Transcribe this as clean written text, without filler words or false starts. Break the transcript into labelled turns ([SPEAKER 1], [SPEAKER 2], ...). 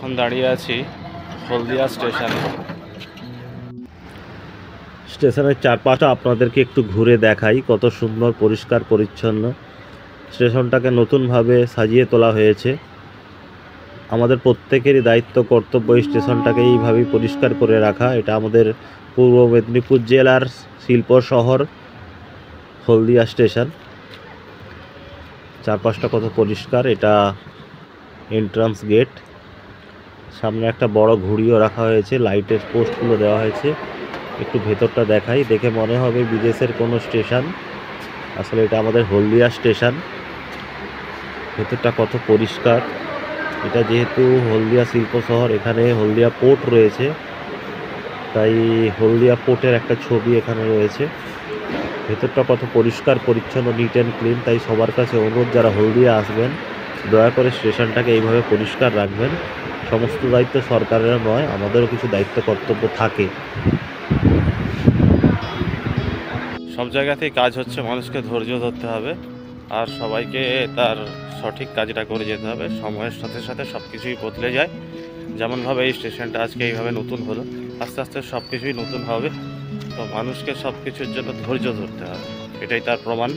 [SPEAKER 1] এখন দাঁড়িয়ে আছি হলদিয়া স্টেশনে।
[SPEAKER 2] স্টেশনের চারপাশটা আপনাদেরকে একটু ঘুরে দেখাই, কত সুন্দর পরিষ্কার পরিচ্ছন্ন। স্টেশনটাকে নতুনভাবে সাজিয়ে তোলা হয়েছে। আমাদের প্রত্যেকেরই দায়িত্ব কর্তব্য এই স্টেশনটাকে এইভাবেই পরিষ্কার করে রাখা। এটা আমাদের পূর্ব মেদিনীপুর জেলার শিল্প শহর হলদিয়া স্টেশন। চারপাশটা কত পরিষ্কার। এটা এন্ট্রান্স গেট, সামনে একটা বড় ঘুড়িও রাখা হয়েছে, লাইটের পোস্টগুলো দেওয়া হয়েছে। একটু ভেতরটা দেখাই, দেখে মনে হবে বিদেশের কোনো স্টেশন, আসলে এটা আমাদের হলদিয়া স্টেশন। ভেতরটা কত পরিষ্কার। এটা যেহেতু হলদিয়া শিল্প শহর, এখানে হলদিয়া পোর্ট রয়েছে, তাই হলদিয়া পোর্টের একটা ছবি এখানে রয়েছে। ভেতরটা কত পরিষ্কার পরিচ্ছন্ন, নিট অ্যান্ড ক্লিন। তাই সবার কাছে অনুরোধ, যারা হলদিয়া আসবেন দয়া করে স্টেশনটাকে এইভাবে পরিষ্কার রাখবেন। সমস্ত দায়িত্ব সরকারের নয়, আমাদেরও কিছু দায়িত্ব কর্তব্য থাকে।
[SPEAKER 1] সব জায়গাতেই কাজ হচ্ছে, মানুষকে ধৈর্য ধরতে হবে আর সবাইকে তার সঠিক কাজটা করে যেতে হবে। সময়ের সাথে সাথে সব কিছুই বদলে যায়। যেমনভাবে এই স্টেশনটা আজকে এইভাবে নতুন হলো, আস্তে আস্তে সব কিছুই নতুন হবে। তো মানুষকে সব কিছুর জন্য ধৈর্য ধরতে হবে, এটাই তার প্রমাণ।